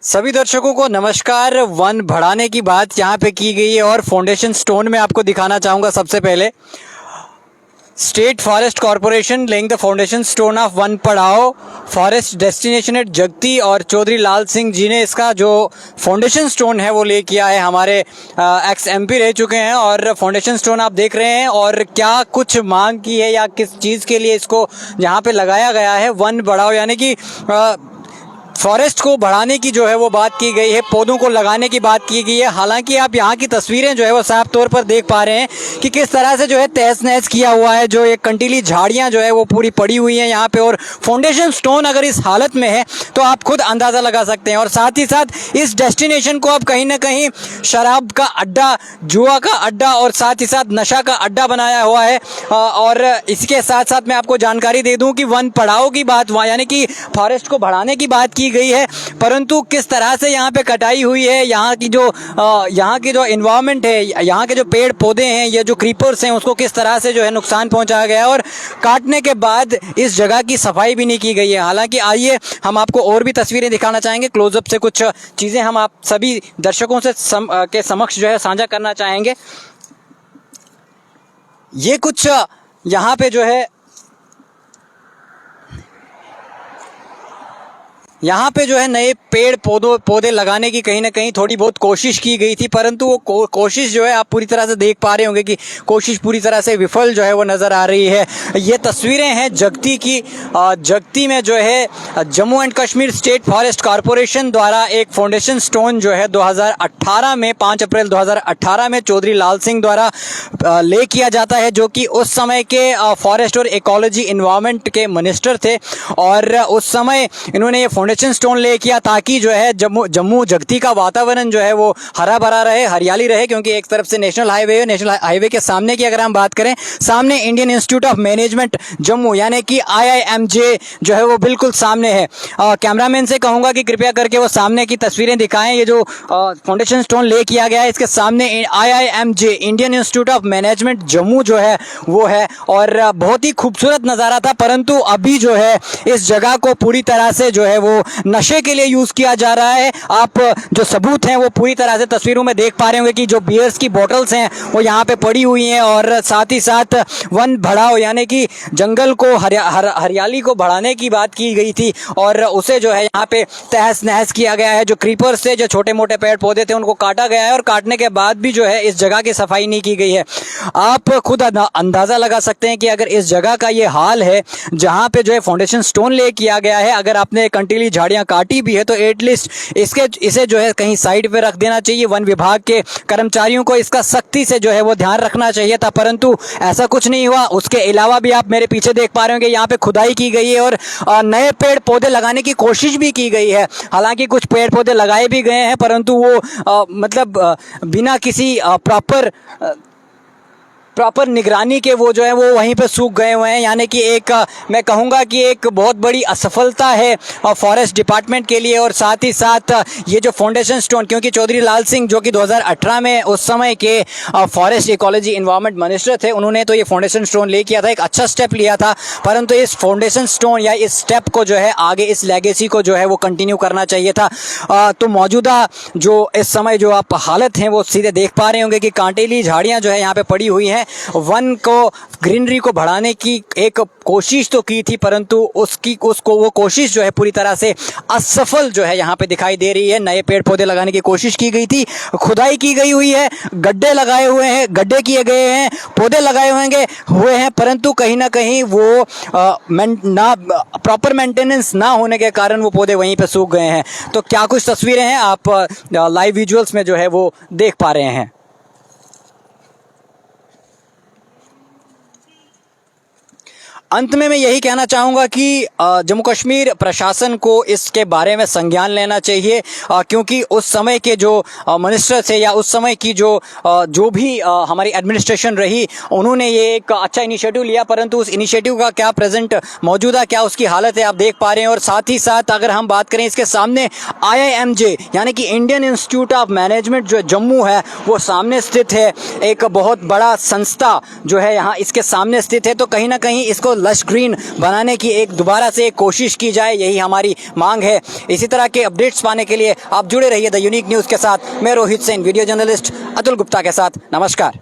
सभी दर्शकों को नमस्कार। वन बढ़ाने की बात यहाँ पे की गई है और फाउंडेशन स्टोन में आपको दिखाना चाहूँगा। सबसे पहले state forest corporation laying the foundation stone of one पढ़ाओ फॉरेस्ट डेस्टिनेशन एट जगती, और चौधरी लाल सिंह जी ने इसका जो फाउंडेशन स्टोन है वो ले किया है। हमारे एक्स MP रह चुके हैं और फाउंडेशन स्टोन आप देख रहे हैं। और क्या कुछ मांग की है या किस चीज़ के लिए इसको यहाँ पे लगाया गया है, वन बढ़ाओ यानी कि फॉरेस्ट को बढ़ाने की जो है वो बात की गई है, पौधों को लगाने की बात की गई है। हालांकि आप यहाँ की तस्वीरें जो है वो साफ तौर पर देख पा रहे हैं कि किस तरह से जो है तहस नहस किया हुआ है। जो एक कंटीली झाड़ियाँ जो है वो पूरी पड़ी हुई हैं यहाँ पे, और फाउंडेशन स्टोन अगर इस हालत में है तो आप खुद अंदाज़ा लगा सकते हैं। और साथ ही साथ इस डेस्टिनेशन को आप कहीं ना कहीं शराब का अड्डा, जुआ का अड्डा और साथ ही साथ नशा का अड्डा बनाया हुआ है। और इसके साथ साथ मैं आपको जानकारी दे दूँ कि वन पढ़ाओ की बात यानी कि फॉरेस्ट को बढ़ाने की बात की गई है, परंतु किस तरह से यहाँ पे कटाई हुई है, यहाँ की जो एनवायरनमेंट है, यहाँ के जो पेड़ पौधे हैं, ये जो क्रीपर्स हैं, उसको किस तरह से जो है नुकसान पहुँचाया गया है। और काटने के बाद इस जगह की सफाई भी नहीं की गई है। हालांकि आइए हम आपको और भी तस्वीरें दिखाना चाहेंगे, क्लोजअप से कुछ चीज़ें हम आप सभी दर्शकों से के समक्ष जो है साझा करना चाहेंगे। ये कुछ यहाँ पे जो है नए पेड़ पौधे लगाने की कहीं ना कहीं थोड़ी बहुत कोशिश की गई थी, परंतु वो कोशिश जो है आप पूरी तरह से देख पा रहे होंगे कि कोशिश पूरी तरह से विफल जो है वो नज़र आ रही है। ये तस्वीरें हैं जगती की। जगती में जो है Jammu and Kashmir state forest corporation द्वारा एक फाउंडेशन स्टोन जो है 2018 में 5 अप्रैल 2018 में चौधरी लाल सिंह द्वारा ले किया जाता है, जो कि उस समय के फॉरेस्ट और इकोलॉजी इन्वायरमेंट के मिनिस्टर थे। और उस समय इन्होंने ये फाउंडेशन स्टोन ले किया ताकि जो है जम्मू जगती का वातावरण जो है वो हरा भरा रहे, हरियाली रहे, क्योंकि एक तरफ से नेशनल हाईवे है, नेशनल हाईवे के सामने की अगर हम बात करें, सामने Indian institute of management Jammu यानी कि IIMJ जो है वो बिल्कुल सामने है। कैमरामैन से कहूँगा कि कृपया करके वो सामने की तस्वीरें दिखाएं। ये जो फाउंडेशन स्टोन ले किया गया है, इसके सामने IIMJ Indian institute of management Jammu जो है वो है, और बहुत ही खूबसूरत नज़ारा था। परंतु अभी जो है इस जगह को पूरी तरह से जो है वो नशे के लिए यूज़ किया जा रहा है। आप जो सबूत हैं वो पूरी तरह से तस्वीरों में देख पा रहे होंगे कि जो बियर्स की बोतल्स हैं वो यहाँ पे पड़ी हुई हैं। और साथ ही साथ वन बढ़ाओ यानी कि जंगल को हरियाली को बढ़ाने की बात की गई थी, और उसे जो है यहाँ पे तहस नहस किया गया है। जो क्रीपर्स थे, जो छोटे मोटे पेड़ पौधे थे, उनको काटा गया है, और काटने के बाद भी जो है इस जगह की सफाई नहीं की गई है। आप खुद अंदाज़ा लगा सकते हैं कि अगर इस जगह का ये हाल है जहाँ पे जो है फाउंडेशन स्टोन ले किया गया है, अगर आपने कंटीली झाड़ियाँ काटी भी है तो एटलीस्ट इसे जो है कहीं साइड पे रख देना चाहिए। वन विभाग के कर्मचारियों को इसका सख्ती से जो है वो ध्यान रखना चाहिए था, परंतु ऐसा कुछ नहीं हुआ। उसके अलावा भी आप मेरे पीछे देख पा रहे होंगे यहाँ पे खुदाई की गई है और नए पेड़ पौधे लगाने की कोशिश भी की गई है। हालांकि कुछ पेड़ पौधे लगाए भी गए हैं, परंतु वो बिना किसी प्रॉपर निगरानी के वो जो है वो वहीं पे सूख गए हुए हैं। यानी कि मैं कहूँगा कि एक बहुत बड़ी असफलता है फॉरेस्ट डिपार्टमेंट के लिए। और साथ ही साथ ये जो फाउंडेशन स्टोन, क्योंकि चौधरी लाल सिंह जो कि 2018 में उस समय के फॉरेस्ट इकोलॉजी इन्वायरमेंट मिनिस्टर थे, उन्होंने तो ये फाउंडेशन स्टोन ले किया था, एक अच्छा स्टेप लिया था। परंतु इस फाउंडेशन स्टोन या इस स्टेप को जो है आगे इस लेगेसी को जो है वो कंटिन्यू करना चाहिए था। तो मौजूदा जो इस समय जो आप हालत हैं वो सीधे देख पा रहे होंगे कि कांटेली झाड़ियाँ जो है यहाँ पे पड़ी हुई हैं। वन को, ग्रीनरी को बढ़ाने की एक कोशिश तो की थी, परंतु वो कोशिश जो है पूरी तरह से असफल जो है यहाँ पे दिखाई दे रही है। नए पेड़ पौधे लगाने की कोशिश की गई थी, खुदाई की गई हुई है, गड्ढे लगाए हुए हैं, गड्ढे किए गए हैं, पौधे लगाए हुए हैं, परंतु कहीं ना कहीं वो प्रॉपर मेंटेनेंस ना होने के कारण वो पौधे वहीं पे सूख गए हैं। तो क्या कुछ तस्वीरें हैं आप लाइव विजुअल्स में जो है वो देख पा रहे हैं। अंत में मैं यही कहना चाहूँगा कि जम्मू कश्मीर प्रशासन को इसके बारे में संज्ञान लेना चाहिए, क्योंकि उस समय के जो मिनिस्टर थे या उस समय की जो भी हमारी एडमिनिस्ट्रेशन रही, उन्होंने ये एक अच्छा इनिशिएटिव लिया, परंतु उस इनिशिएटिव का क्या प्रेजेंट मौजूदा क्या उसकी हालत है आप देख पा रहे हैं। और साथ ही साथ अगर हम बात करें, इसके सामने IIMJ यानी कि इंडियन इंस्टीट्यूट ऑफ मैनेजमेंट जो जम्मू है वो सामने स्थित है, एक बहुत बड़ा संस्था जो है यहाँ इसके सामने स्थित है। तो कहीं ना कहीं इसको लश ग्रीन बनाने की एक दोबारा से कोशिश की जाए, यही हमारी मांग है। इसी तरह के अपडेट्स पाने के लिए आप जुड़े रहिए द यूनिक न्यूज़ के साथ। मैं रोहित सेन, वीडियो जर्नलिस्ट अतुल गुप्ता के साथ। नमस्कार।